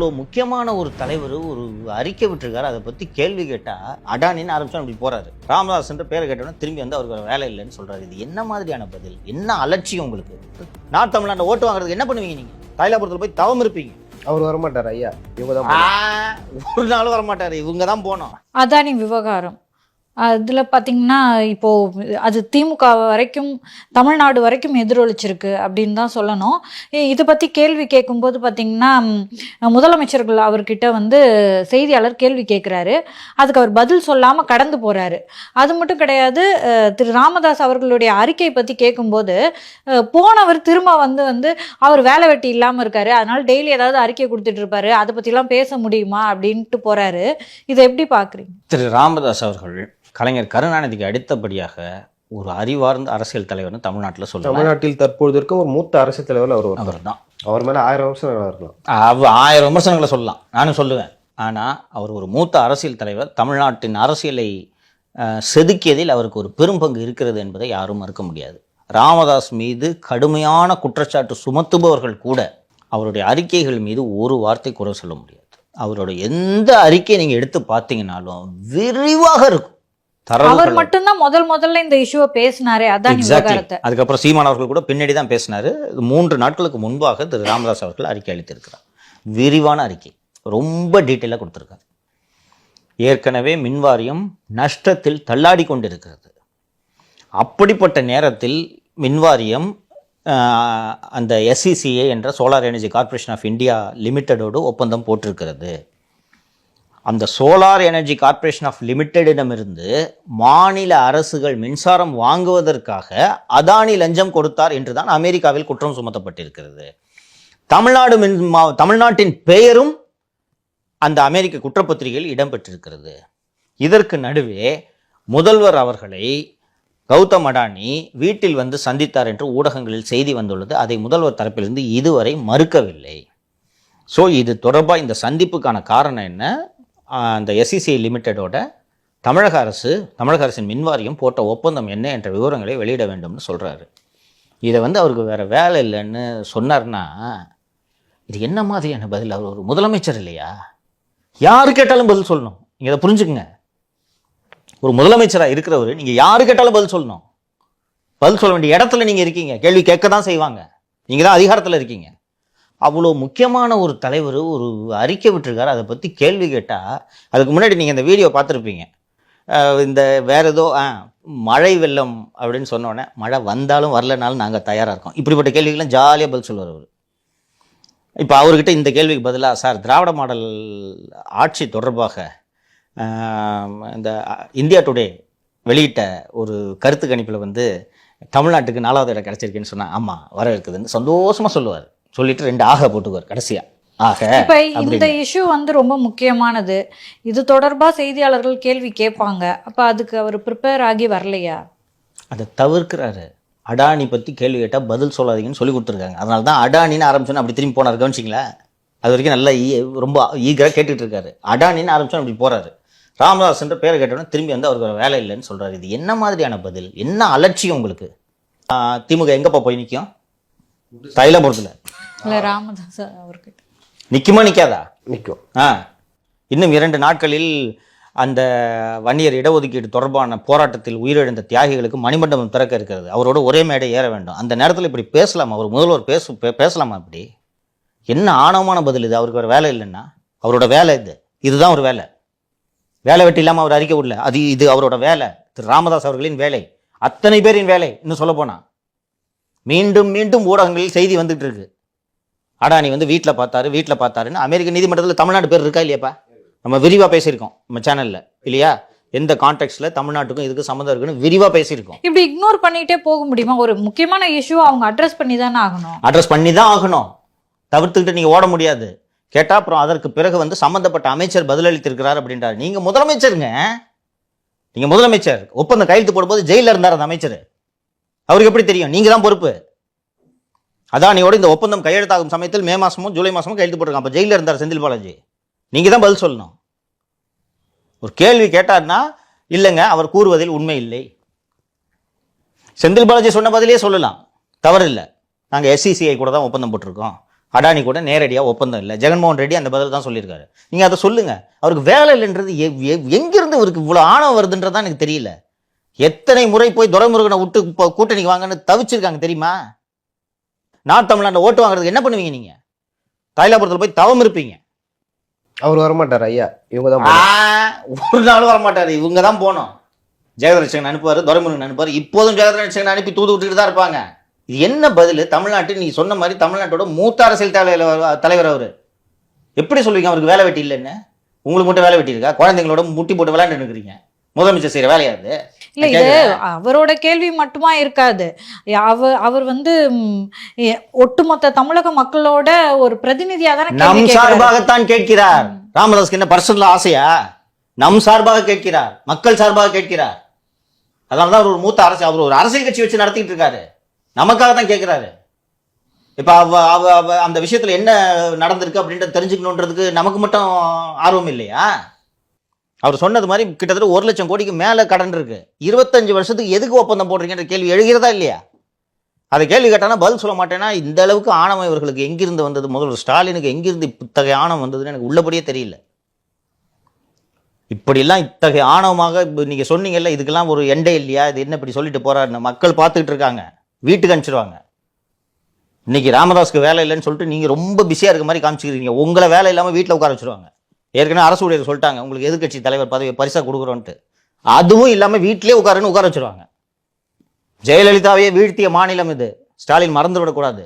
அவ்வளோ முக்கியமான ஒரு தலைவர் ஒரு அறிக்கை விட்டுருக்காரு. அதை பற்றி கேள்வி கேட்டால் அடானின்னு ஆரம்பிச்சா அப்படி போகிறாரு. ராமதாஸ் என்ற பேரை கேட்டோன்னா திரும்பி வந்து அவருக்கு வேலை இல்லைன்னு சொல்கிறாரு. இது என்ன மாதிரியான பதில்? என்ன அலட்சியம் உங்களுக்கு? நார்த் தமிழ்நாட்டை ஓட்டு வாங்குறதுக்கு என்ன பண்ணுவீங்க? நீங்கள் தைலாபுரத்தில் போய் தவம் இருப்பீங்க. அவர் வரமாட்டார் ஐயா, இவங்க தான் ஒரு நாள் வரமாட்டார், இவங்க தான் போனோம். அதானி விவகாரம் அதில் பார்த்திங்கன்னா இப்போது அது திமுக வரைக்கும் தமிழ்நாடு வரைக்கும் எதிரொலிச்சிருக்கு அப்படின்னு தான் சொல்லணும். இதை பற்றி கேள்வி கேட்கும்போது பார்த்திங்கன்னா முதலமைச்சர்கள் அவர்கிட்ட வந்து செய்தியாளர் கேள்வி கேட்குறாரு. அதுக்கு அவர் பதில் சொல்லாமல் கடந்து போகிறாரு. அது மட்டும் கிடையாது, திரு ராமதாஸ் அவர்களுடைய அறிக்கையை பற்றி கேட்கும்போது போனவர் திரும்ப வந்து அவர் வேலை வெட்டி இல்லாமல் இருக்காரு, அதனால் டெய்லி ஏதாவது அறிக்கை கொடுத்துட்டு இருப்பாரு, அதை பற்றிலாம் பேச முடியுமா அப்படின்ட்டு போகிறாரு. இதை எப்படி பார்க்குறீங்க? திரு ராமதாஸ் அவர்கள் கலைஞர் கருணாநிதிக்கு அடுத்தபடியாக ஒரு அறிவார்ந்த அரசியல் தலைவர்னு தமிழ்நாட்டில் சொல்லுவாங்க. தமிழ்நாட்டில் தற்பொழுது இருக்க ஒரு மூத்த அரசியல் தலைவர் அவர் தான். அவர் மேலே 1000 விமர்சனங்கள் இருக்கலாம். 1000 விமர்சனங்களை சொல்லலாம், நானும் சொல்லுவேன். ஆனால் அவர் ஒரு மூத்த அரசியல் தலைவர். தமிழ்நாட்டின் அரசியலை செதுக்கியதில் அவருக்கு ஒரு பெரும் பங்கு இருக்கிறது என்பதை யாரும் மறுக்க முடியாது. ராமதாஸ் மீது கடுமையான குற்றச்சாட்டு சுமத்துபவர்கள் கூட அவருடைய அறிக்கைகள் மீது ஒரு வார்த்தை குறை சொல்ல முடியாது. அவரோட எந்த அறிக்கையை நீங்கள் எடுத்து பார்த்தீங்கன்னாலும் விரிவாக இருக்கும். அவர் மட்டும்தான் முதல்ல இந்த இஷ்யூவை பேசினாரே, அதான் விவகாரத்தை. அதுக்கப்புறம் சீமான் அவர்கள் கூட பின்னாடி தான் பேசினாரு. 3 நாட்களுக்கு முன்பாக திரு ராமதாஸ் அவர்கள் அறிக்கை அளித்திருக்கிறார். விரிவான அறிக்கை, ரொம்ப டீட்டெயிலாக கொடுத்துருக்காரு. ஏற்கனவே மின்வாரியம் நஷ்டத்தில் தள்ளாடி கொண்டிருக்கிறது. அப்படிப்பட்ட நேரத்தில் மின்வாரியம் அந்த SCCA என்ற solar energy corporation of India லிமிட்டடோடு ஒப்பந்தம் போட்டிருக்கிறது. அந்த சோலார் எனர்ஜி கார்ப்பரேஷன் ஆஃப் லிமிட்டடிடமிருந்து மாநில அரசுகள் மின்சாரம் வாங்குவதற்காக அதானி லஞ்சம் கொடுத்தார் என்று தான் அமெரிக்காவில் குற்றம் சுமத்தப்பட்டிருக்கிறது. தமிழ்நாட்டின் பெயரும் அந்த அமெரிக்க குற்றப்பத்திரிகையில் இடம்பெற்றிருக்கிறது. இதற்கு நடுவே முதல்வர் அவர்களை கௌதம் அடானி வீட்டில் வந்து சந்தித்தார் என்று ஊடகங்களில் செய்தி வந்துள்ளது. அதை முதல்வர் தரப்பிலிருந்து இதுவரை மறுக்கவில்லை. ஸோ இது தொடர்பாக இந்த சந்திப்புக்கான காரணம் என்ன? அந்த SCCA லிமிட்டடோட தமிழக அரசின் மின்வாரியம் போட்ட ஒப்பந்தம் என்ன என்ற விவரங்களை வெளியிட வேண்டும்னு சொல்கிறாரு. இதை வந்து அவருக்கு வேறு வேலை இல்லைன்னு சொன்னார்னா இது என்ன மாதிரியான பதில்? அவர் ஒரு முதலமைச்சர் இல்லையா? யாரு கேட்டாலும் பதில் சொல்லணும். நீங்கள் இதை புரிஞ்சுக்குங்க. ஒரு முதலமைச்சராக இருக்கிறவர் நீங்கள் யாரு கேட்டாலும் பதில் சொல்லணும். பதில் சொல்ல வேண்டிய இடத்துல நீங்கள் இருக்கீங்க. கேள்வி கேட்க தான் செய்வாங்க. நீங்கள் தான் அதிகாரத்தில் இருக்கீங்க. அவ்வளோ முக்கியமான ஒரு தலைவர் ஒரு அறிக்கை விட்டுருக்காரு. அதை பற்றி கேள்வி கேட்டால், அதுக்கு முன்னாடி நீங்கள் இந்த வீடியோ பார்த்துருப்பீங்க. இந்த வேறு ஏதோ மழை வெள்ளம் அப்படின்னு சொன்னோன்னே மழை வந்தாலும் வரலனாலும் நாங்கள் தயாராக இருக்கோம், இப்படிப்பட்ட கேள்விகள்லாம் ஜாலியாக பதில் சொல்லுவார் அவர். இப்போ அவர்கிட்ட இந்த கேள்விக்கு பதிலாக, சார் திராவிட மாடல் ஆட்சி தொடர்பாக இந்த இந்தியா டுடே வெளியிட்ட ஒரு கருத்து கணிப்பில் வந்து தமிழ்நாட்டுக்கு 4வது இடம் கிடச்சிருக்குன்னு சொன்னால் ஆமாம் வர இருக்குதுன்னு சந்தோஷமாக சொல்லுவார். சொல்லிட்டு 2 ஆக போட்டுக்குவார் கடைசியாக. இப்போ இந்த இஷ்யூ வந்து ரொம்ப முக்கியமானது. இது தொடர்பாக செய்தியாளர்கள் கேள்வி கேட்பாங்க. அப்போ அதுக்கு அவர் ப்ரிப்பேர் ஆகி வரலையா? அதை தவிர்க்கிறாரு. அடானி பற்றி கேள்வி கேட்டால் பதில் சொல்லாதீங்கன்னு சொல்லி கொடுத்துருக்காங்க. அதனால தான் அடானின்னு ஆரம்பிச்சோன்னு அப்படி திரும்பி போனார். கவனிச்சிங்களா? அது வரைக்கும் நல்லா ரொம்ப ஈகராக கேட்டுட்டு இருக்காரு. அடானின்னு ஆரம்பிச்சோன்னு அப்படி போகிறாரு. ராமதாஸ் என்ற பேரை கேட்டோன்னா திரும்பி வந்து அவருக்கு வேலை இல்லைன்னு சொல்கிறாரு. இது என்ன மாதிரியான பதில்? என்ன அலட்சியம் உங்களுக்கு? திமுக எங்கப்பா போய் நிற்கும்? தைலாபுரத்தில் இல்லை, ராமதாஸ் அவர்கிட்ட நிற்குமா நிற்காதா? நிற்கும். இன்னும் 2 நாட்களில் அந்த வன்னியர் இடஒதுக்கீடு தொடர்பான போராட்டத்தில் உயிரிழந்த தியாகிகளுக்கு மணிமண்டபம் திறக்க இருக்கிறது. அவரோட ஒரே மேடை ஏற வேண்டும். அந்த நேரத்தில் இப்படி பேசலாமா? அவர் முதல்வர் பேசலாமா? இப்படி என்ன ஆணவமான பதில் இது? அவருக்கு ஒரு வேலை இல்லைன்னா அவரோட வேலை இதுதான் ஒரு வேலை. வேலை வெட்டி இல்லாமல் அவர் அறிக்கை விடல. இது அவரோட வேலை. திரு ராமதாஸ் அவர்களின் வேலை, அத்தனை பேரின் வேலை. இன்னும் சொல்ல போனா மீண்டும் மீண்டும் ஊடகங்களில் செய்தி வந்துட்டு இருக்கு. அடானி வந்து வீட்டில் பார்த்தாருன்னு அமெரிக்க நீதிமன்றத்தில் தமிழ்நாடு பேர் இருக்கா இல்லையாப்பா? நம்ம விரிவாக பேசியிருக்கோம் நம்ம சேனலில் இல்லையா? எந்த கான்டெக்ட்ல தமிழ்நாட்டுக்கும் இதுக்கு சம்மந்தம் இருக்குன்னு விரிவாக பேசியிருக்கோம். இப்படி இக்னோர் பண்ணிட்டே போக முடியுமா? ஒரு முக்கியமான இஷ்யூ அவங்க அட்ரஸ் பண்ணி தானே ஆகணும். அட்ரஸ் பண்ணி தான் ஆகணும். தவிர்த்துக்கிட்டு நீங்கள் ஓட முடியாது. கேட்டால் அப்புறம் அதற்கு பிறகு வந்து சம்மந்தப்பட்ட அமைச்சர் பதிலளித்திருக்கிறார் அப்படின்றார். நீங்கள் முதலமைச்சருங்க. நீங்கள் முதலமைச்சர். ஒப்பந்தம் கையெழுத்து போடும்போது ஜெயிலில் இருந்தார் அந்த அமைச்சர். அவருக்கு எப்படி தெரியும்? நீங்கள் தான் பொறுப்பு. அதானியோட இந்த ஒப்பந்தம் கையெழுத்தாகும் சமயத்தில் மே மாதமும் ஜூலை மாதமும் கையெழுத்து போட்டிருக்காங்க. அப்போ ஜெயிலில் இருந்தார் செந்தில் பாலாஜி. நீங்கள் தான் பதில் சொல்லணும். ஒரு கேள்வி கேட்டார்னா இல்லைங்க அவர் கூறுவதில் உண்மை இல்லை. செந்தில் பாலாஜி சொன்ன பதிலே சொல்லலாம், தவறு இல்லை. நாங்கள் SCCA கூட தான் ஒப்பந்தம் போட்டிருக்கோம். அடானி கூட நேரடியாக ஒப்பந்தம் இல்லை. ஜெகன்மோகன் ரெட்டி அந்த பதில் தான் சொல்லியிருக்காரு. நீங்கள் அதை சொல்லுங்க. அவருக்கு வேலை இல்லைன்றது எங்கிருந்து இவருக்கு இவ்வளோ ஆணவம் வருதுன்றதான் எனக்கு தெரியல. எத்தனை முறை போய் துரைமுருகனை விட்டு கூட்டணிக்கு வாங்கன்னு தவிச்சிருக்காங்க தெரியுமா? நார்த் தமிழ்நாட்டில் ஓட்டு வாங்குறதுக்கு என்ன பண்ணுவீங்க நீங்க? தைலாபுரத்தில் போய் தவம் இருப்பீங்க. அவர் வரமாட்டார் ஐயா, இவங்க தான் ஒரு நாள் வரமாட்டாரு, இவங்க தான் போனோம். ஜெகதரட்சகன் அனுப்புவார், துரைமுருகன் அனுப்புவார். இப்போதும் ஜெகதரட்சகன் அனுப்பி தூது விட்டுட்டு தான் இருப்பாங்க. இது என்ன பதில்? தமிழ்நாட்டில் நீ சொன்ன மாதிரி தமிழ்நாட்டோட மூத்த அரசியல் தலைவர் அவர். எப்படி சொல்லுவீங்க அவருக்கு வேலை வெட்டி இல்லைன்னு? உங்களுக்கு மட்டும் வேலை வெட்டி இருக்கா? குழந்தைங்களோட முட்டி போட்டு விளையாண்டு இருக்கிறீங்க. முதலமைச்சர் செய்யற வேலையாது இல்ல. இது அவரோட கேள்வி மட்டுமா இருக்காது. அவர் வந்து ஒட்டுமொத்த தமிழக மக்களோட ஒரு பிரதிநிதியா தானே நம் சார்பாகத்தான் கேட்கிறார். ராமதாஸ்க்கு என்ன பர்சனல் ஆசையா? நம் சார்பாக கேட்கிறார், மக்கள் சார்பாக கேட்கிறார். அதனாலதான் அவர் ஒரு மூத்த அரசு, அவர் ஒரு அரசியல் கட்சி வச்சு நடத்திட்டு இருக்காரு. நமக்காக தான் கேட்கிறாரு. இப்ப அந்த விஷயத்துல என்ன நடந்திருக்கு அப்படின்றத தெரிஞ்சுக்கணுன்றதுக்கு நமக்கு மட்டும் ஆர்வம் இல்லையா? அவர் சொன்னது மாதிரி கிட்டத்தட்ட 1 லட்சம் கோடிக்கு மேல கடன் இருக்கு. 25 வருஷத்துக்கு எதுக்கு ஒப்பந்தம் போடுறீங்கன்ற கேள்வி எழுகிறதா இல்லையா? அதை கேள்வி கேட்டானா பதில் சொல்ல மாட்டேன்னா, இந்த அளவுக்கு ஆணவம் இவர்களுக்கு எங்கிருந்து வந்தது? முதல்வர் ஸ்டாலினுக்கு எங்கிருந்து இத்தகைய ஆணவம் வந்ததுன்னு எனக்கு உள்ளபடியே தெரியல. இப்படிலாம் இத்தகைய ஆணவமாக நீங்க சொன்னீங்கல்ல, இதுக்கெல்லாம் ஒரு எண்டே இல்லையா? இது என்ன இப்படி சொல்லிட்டு போறாருன்னு மக்கள் பார்த்துக்கிட்டு இருக்காங்க. வீட்டுக்கு அனுப்பிச்சிருவாங்க. இன்னைக்கு ராமதாஸ்க்கு வேலை இல்லைன்னு சொல்லிட்டு நீங்க ரொம்ப பிஸியா இருக்க மாதிரி காமிச்சிக்கிறீங்க. உங்களை வேலை இல்லாம வீட்டில் உட்கார வச்சிருவாங்க. ஏற்கனவே அரசு ஊழியர் சொல்லிட்டாங்க, உங்களுக்கு எதிர்க்கட்சி தலைவர் பதவியை பரிசா கொடுக்குறோன்ட்டு. அதுவும் இல்லாம வீட்டிலே உட்கார வச்சிருவாங்க. ஜெயலலிதாவையே வீழ்த்திய மாநிலம் இது. ஸ்டாலின் மறந்துவிடக்கூடாது.